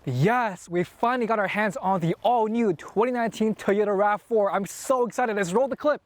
Yes, we finally got our hands on the all-new 2019 Toyota Rav4. I'm so excited. Let's roll the clip.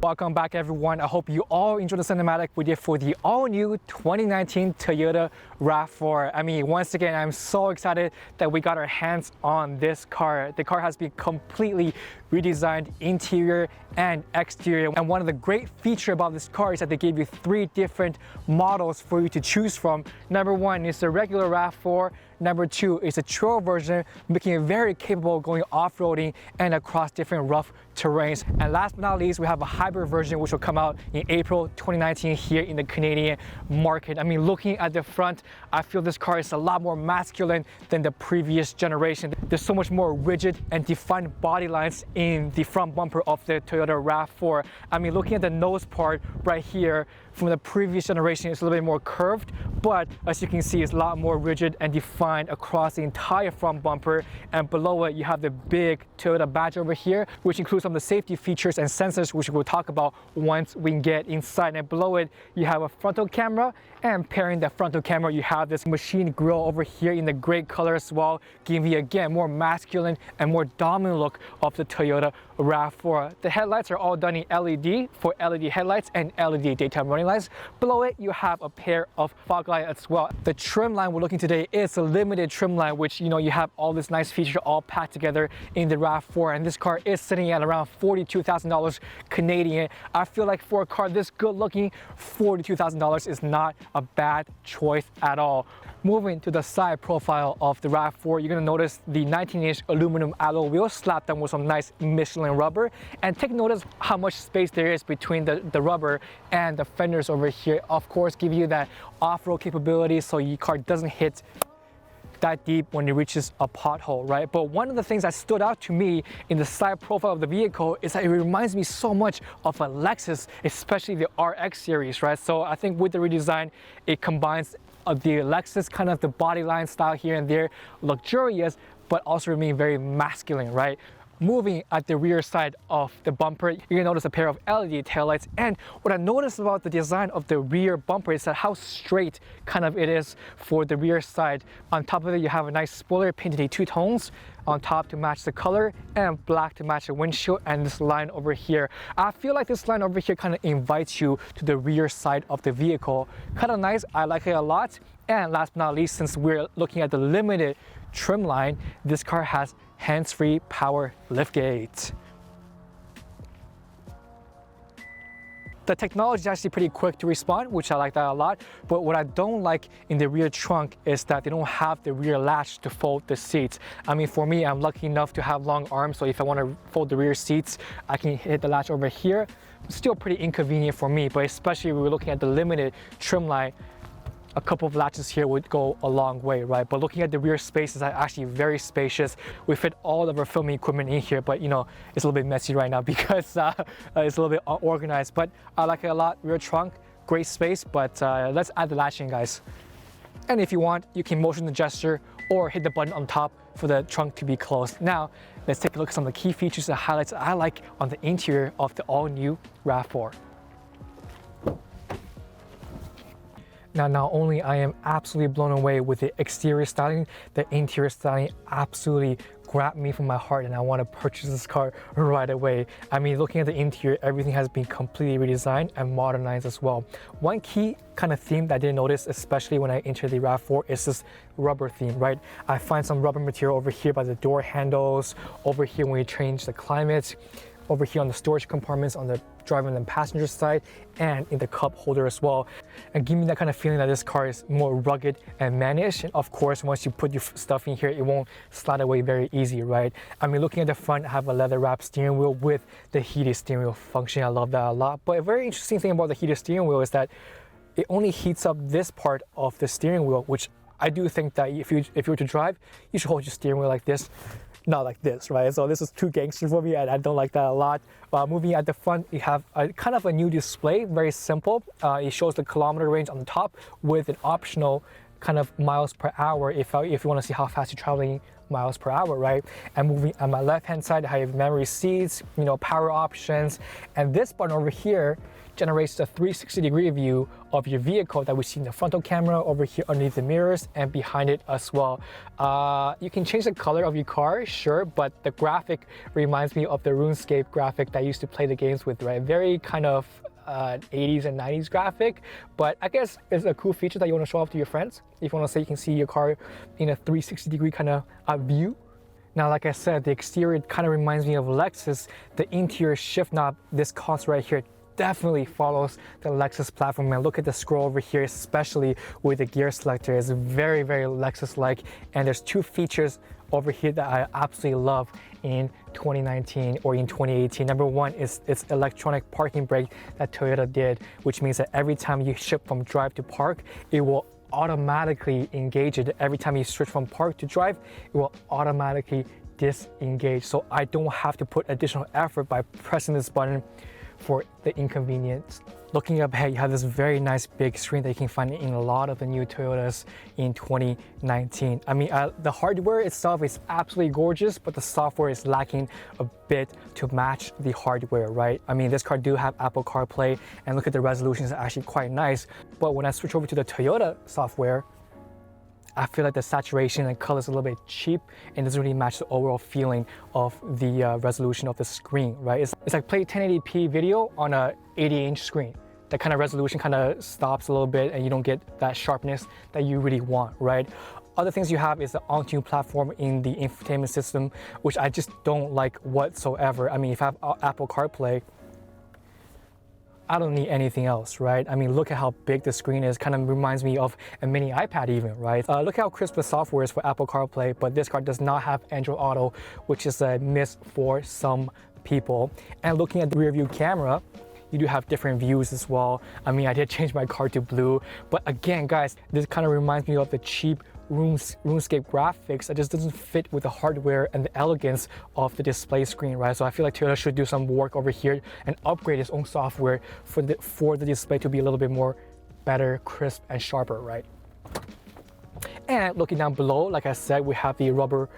Welcome back everyone. I hope you all enjoyed the cinematic we did for the all-new 2019 Toyota Rav4. I mean, once again, I'm so excited that we got our hands on this car. The car has been completely redesigned interior and exterior. And one of the great features about this car is that they gave you 3 different models for you to choose from. Number 1 is the regular Rav4. Number 2 is a trail version, making it very capable of going off-roading and across different rough terrains. And last but not least, we have a hybrid version which will come out in April 2019 here in the Canadian market. I mean, looking at the front, I feel this car is a lot more masculine than the previous generation. There's so much more rigid and defined body lines in the front bumper of the Toyota Rav4. I mean, looking at the nose part right here, from the previous generation, it's a little bit more curved, but as you can see, it's a lot more rigid and defined across the entire front bumper. And below it, you have the big Toyota badge over here, which includes some of the safety features and sensors, which we'll talk about once we get inside. And below it, you have a frontal camera, and pairing the frontal camera, you have this machine grille over here in the gray color as well, giving you again more masculine and more dominant look of the Toyota Rav4. The headlights are all done in LED for LED headlights and LED daytime running lights. Below it, you have a pair of fog lights as well. The trim line we're looking today is a limited trim line, which you have all this nice feature all packed together in the Rav4, and this car is sitting at around $42,000 Canadian. I feel like for a car this good looking, $42,000 is not a bad choice at all. Moving to the side profile of the Rav4, you're going to notice the 19-inch aluminum alloy wheels slapped on with some nice Michelin rubber. And take notice how much space there is between the rubber and the fenders over here. Of course, give you that off-road capability so your car doesn't hit that deep when it reaches a pothole, right? But one of the things that stood out to me in the side profile of the vehicle is that it reminds me so much of a Lexus, especially the RX series, right? So I think with the redesign, it combines the Lexus kind of the body line style here and there, luxurious, but also remain very masculine, right? Moving at the rear side of the bumper, you're gonna notice a pair of LED taillights. And what I noticed about the design of the rear bumper is that how straight kind of it is for the rear side. On top of it, you have a nice spoiler painted in 2 tones on top to match the color, and black to match the windshield, and this line over here. I feel like this line over here kind of invites you to the rear side of the vehicle. Kind of nice, I like it a lot. And last but not least, since we're looking at the limited trim line, this car has hands-free power liftgate. The technology is actually pretty quick to respond, which I like that a lot. But what I don't like in the rear trunk is that they don't have the rear latch to fold the seats. I mean, for me, I'm lucky enough to have long arms, so if I want to fold the rear seats, I can hit the latch over here. Still pretty inconvenient for me, but especially if we're looking at the limited trim line, a couple of latches here would go a long way, right? But looking at the rear spaces are actually very spacious. We fit all of our filming equipment in here, but it's a little bit messy right now because it's a little bit unorganized, but I like it a lot. Rear trunk, great space, but let's add the latch in, guys. And if you want, you can motion the gesture or hit the button on top for the trunk to be closed. Now, let's take a look at some of the key features and highlights that I like on the interior of the all-new Rav4. Now, not only I am absolutely blown away with the exterior styling, the interior styling absolutely grabbed me from my heart, and I want to purchase this car right away. I mean, looking at the interior, everything has been completely redesigned and modernized as well. One key kind of theme that I didn't notice, especially when I entered the Rav4, is this rubber theme, right? I find some rubber material over here by the door handles, over here when you change the climate, over here on the storage compartments on the driver and the passenger side, and in the cup holder as well, and give me that kind of feeling that this car is more rugged and mannish. And of course, once you put your stuff in here, it won't slide away very easy, right? I mean, looking at the front, I have a leather wrap steering wheel with the heated steering wheel function. I love that a lot. But a very interesting thing about the heated steering wheel is that it only heats up this part of the steering wheel, which I do think that if you were to drive, you should hold your steering wheel like this, not like this, right? So this is too gangster for me, and I don't like that a lot. Moving at the front, you have a kind of a new display, very simple. It shows the kilometer range on the top with an optional kind of miles per hour if you want to see how fast you're traveling miles per hour, right? And moving on my left hand side, I have memory seats, power options, and this button over here generates a 360-degree view of your vehicle that we see in the frontal camera, over here underneath the mirrors, and behind it as well. You can change the color of your car, sure, but the graphic reminds me of the RuneScape graphic that I used to play the games with, right? Very kind of 80s and 90s graphic, but I guess it's a cool feature that you want to show off to your friends. If you want to say you can see your car in a 360-degree kind of view. Now, like I said, the exterior kind of reminds me of Lexus. The interior shift knob, this console right here, definitely follows the Lexus platform. And look at the scroll over here, especially with the gear selector. It's very, very Lexus-like. And there's two features over here that I absolutely love in 2019 or in 2018. Number one is its electronic parking brake that Toyota did, which means that every time you shift from drive to park, it will automatically engage it. Every time you switch from park to drive, it will automatically disengage. So I don't have to put additional effort by pressing this button for the inconvenience. Looking up ahead, you have this very nice big screen that you can find in a lot of the new Toyotas in 2019. I mean, the hardware itself is absolutely gorgeous, but the software is lacking a bit to match the hardware, right? I mean, this car do have Apple CarPlay, and look at the resolution is actually quite nice. But when I switch over to the Toyota software, I feel like the saturation and color is a little bit cheap and doesn't really match the overall feeling of the resolution of the screen, right? It's like play 1080p video on a 80-inch screen. That kind of resolution kind of stops a little bit and you don't get that sharpness that you really want, right? Other things you have is the on-tune platform in the infotainment system, which I just don't like whatsoever. I mean, if I have Apple CarPlay, I don't need anything else, right? I mean, look at how big the screen is. Kind of reminds me of a mini iPad even, right? Look how crisp the software is for Apple CarPlay, but this car does not have Android Auto, which is a miss for some people. And looking at the rear view camera, you do have different views as well. I mean, I did change my car to blue, but again, guys, this kind of reminds me of the cheap RuneScape graphics that just doesn't fit with the hardware and the elegance of the display screen, right? So I feel like Toyota should do some work over here and upgrade its own software for the display to be a little bit more better, crisp, and sharper, right? And looking down below, like I said, we have the rubber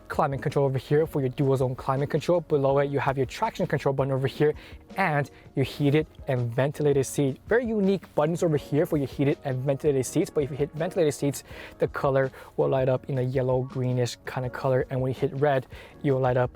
climate control over here for your dual zone climate control. Below it, you have your traction control button over here and your heated and ventilated seat. Very unique buttons over here for your heated and ventilated seats, but if you hit ventilated seats, the color will light up in a yellow greenish kind of color, and when you hit red, you will light up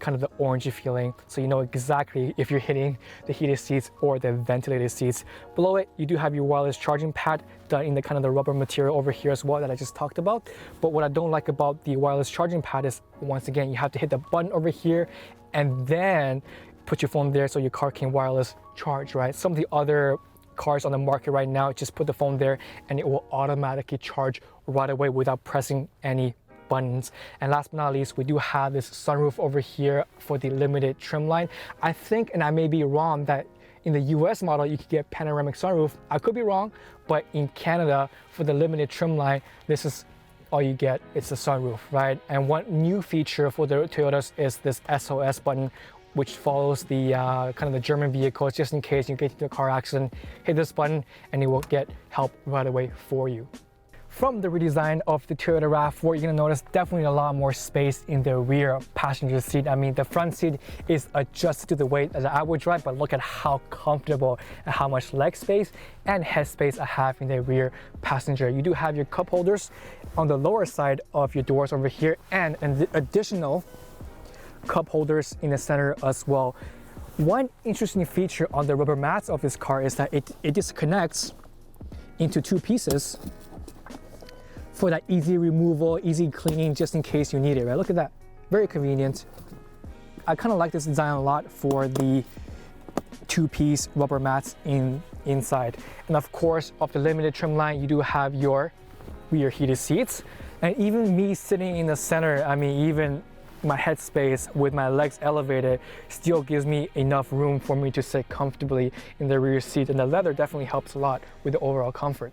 kind of the orangey feeling, so you know exactly if you're hitting the heated seats or the ventilated seats. Below it, you do have your wireless charging pad done in the kind of the rubber material over here as well that I just talked about. But what I don't like about the wireless charging pad is, once again, you have to hit the button over here and then put your phone there so your car can wireless charge, right? Some of the other cars on the market right now, just put the phone there and it will automatically charge right away without pressing any buttons. And last but not least, we do have this sunroof over here for the limited trim line. I think, and I may be wrong, that in the US model, you could get panoramic sunroof. I could be wrong, but in Canada, for the limited trim line, this is all you get. It's the sunroof, right? And one new feature for the Toyotas is this SOS button, which follows the kind of the German vehicles, just in case you get into a car accident, hit this button and it will get help right away for you. From the redesign of the Toyota Rav4, you're gonna notice definitely a lot more space in the rear passenger seat. I mean, the front seat is adjusted to the way that I would drive, but look at how comfortable and how much leg space and head space I have in the rear passenger. You do have your cup holders on the lower side of your doors over here, and an additional cup holders in the center as well. One interesting feature on the rubber mats of this car is that it disconnects into two pieces for that easy removal, easy cleaning, just in case you need it, right? Look at that, very convenient. I kind of like this design a lot for the two-piece rubber mats inside. And of course, of the limited trim line, you do have your rear heated seats. And even me sitting in the center, I mean, even my headspace with my legs elevated still gives me enough room for me to sit comfortably in the rear seat, and the leather definitely helps a lot with the overall comfort.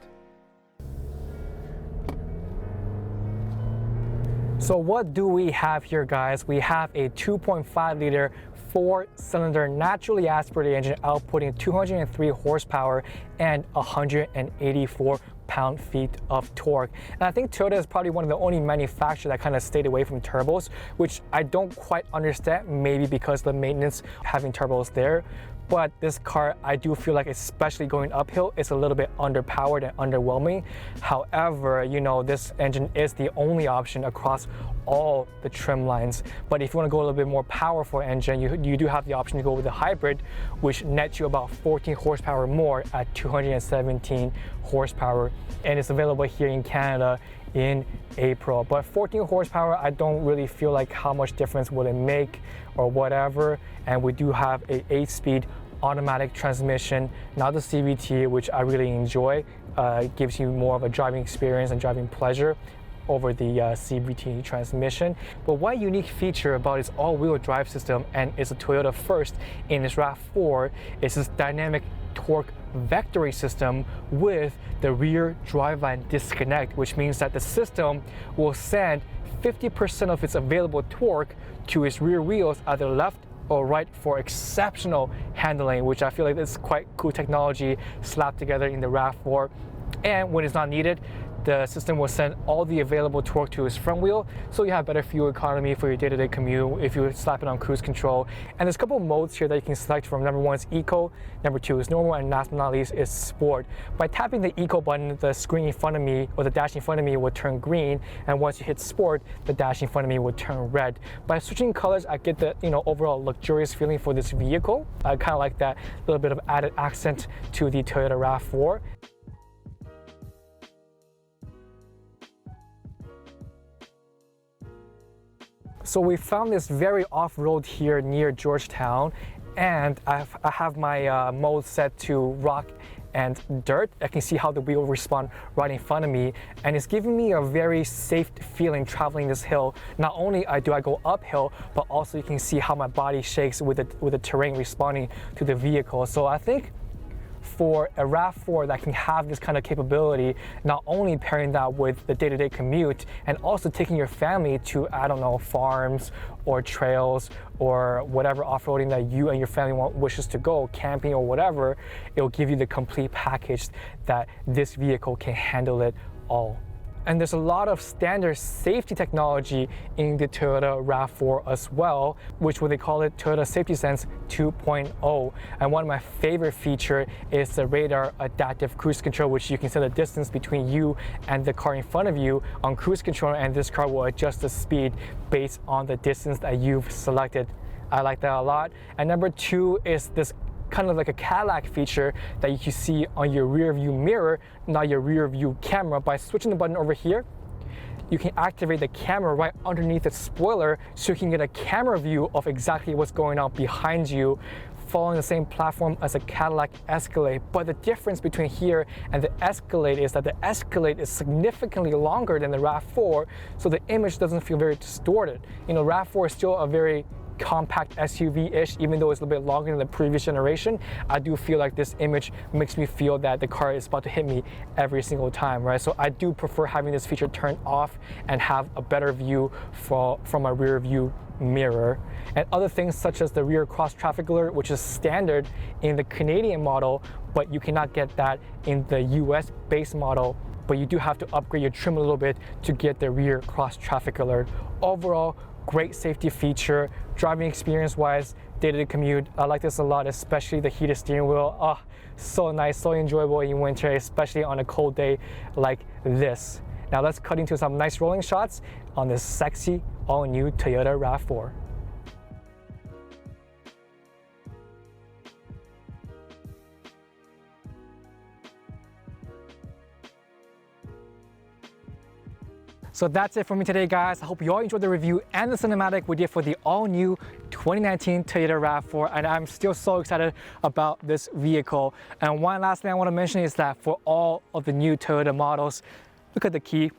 So what do we have here, guys? We have a 2.5 liter 4-cylinder naturally aspirated engine outputting 203 horsepower and 184 pound-feet of torque. And I think Toyota is probably one of the only manufacturers that kind of stayed away from turbos, which I don't quite understand, maybe because of the maintenance having turbos there. But this car, I do feel like, especially going uphill, is a little bit underpowered and underwhelming. However, you know, this engine is the only option across all the trim lines. But if you want to go a little bit more powerful engine, you do have the option to go with a hybrid, which nets you about 14 horsepower more at 217 horsepower. And it's available here in Canada in April. But 14 horsepower, I don't really feel like how much difference will it make or whatever. And we do have a 8-speed automatic transmission, not the CVT, which I really enjoy. It gives you more of a driving experience and driving pleasure over the CVT transmission. But one unique feature about its all-wheel drive system, and it's a Toyota first in its RAV4, is this dynamic torque vectoring system with the rear driveline disconnect, which means that the system will send 50% of its available torque to its rear wheels, either left or right, for exceptional handling, which I feel like is quite cool technology slapped together in the RAV4. And when it's not needed, the system will send all the available torque to its front wheel, so you have better fuel economy for your day-to-day commute if you slap it on cruise control. And there's a couple of modes here that you can select from. Number 1 is Eco, number 2 is Normal, and last but not least is Sport. By tapping the Eco button, the screen in front of me, or the dash in front of me, will turn green, and once you hit Sport, the dash in front of me will turn red. By switching colors, I get the overall luxurious feeling for this vehicle. I kind of like that little bit of added accent to the Toyota RAV4. So we found this very off-road here near Georgetown, and I have my mode set to rock and dirt. I can see how the wheel respond right in front of me, and it's giving me a very safe feeling traveling this hill. Not only do I go uphill, but also you can see how my body shakes with the terrain responding to the vehicle. So I think for a RAV4 that can have this kind of capability, not only pairing that with the day-to-day commute and also taking your family to, I don't know, farms or trails or whatever off-roading that you and your family wishes to go, camping or whatever, it'll give you the complete package that this vehicle can handle it all. And there's a lot of standard safety technology in the Toyota RAV4 as well, which they call it Toyota Safety Sense 2.0. And one of my favorite features is the radar adaptive cruise control, which you can set the distance between you and the car in front of you on cruise control, and this car will adjust the speed based on the distance that you've selected. I like that a lot. And number 2 is this kind of like a Cadillac feature that you can see on your rear view mirror, not your rear view camera. By switching the button over here, you can activate the camera right underneath the spoiler, so you can get a camera view of exactly what's going on behind you, following the same platform as a Cadillac Escalade. But the difference between here and the Escalade is that the Escalade is significantly longer than the RAV4, so the image doesn't feel very distorted. You know, RAV4 is still a very compact SUV-ish, even though it's a little bit longer than the previous generation. I do feel like this image makes me feel that the car is about to hit me every single time, right? So I do prefer having this feature turned off and have a better view from my rear view mirror. And other things such as the rear cross traffic alert, which is standard in the Canadian model, but you cannot get that in the US base model. But you do have to upgrade your trim a little bit to get the rear cross traffic alert. Overall, great safety feature. Driving experience wise, day-to-day commute, I like this a lot, especially the heated steering wheel. Oh, so nice, so enjoyable in winter, especially on a cold day like this. Now let's cut into some nice rolling shots on this sexy all-new Toyota RAV4. So that's it for me today, guys. I hope you all enjoyed the review and the cinematic we did for the all-new 2019 Toyota RAV4, and I'm still so excited about this vehicle. And one last thing I want to mention is that for all of the new Toyota models, look at the key.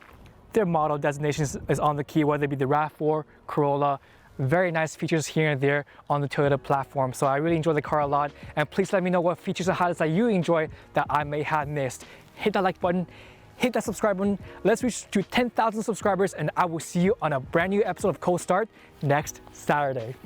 Their model designation is on the key, whether it be the RAV4, Corolla. Very nice features here and there on the Toyota platform. So I really enjoy the car a lot. And please let me know what features and highlights that you enjoy that I may have missed. Hit that like button, hit that subscribe button. Let's reach to 10,000 subscribers, and I will see you on a brand new episode of Cold Start next Saturday.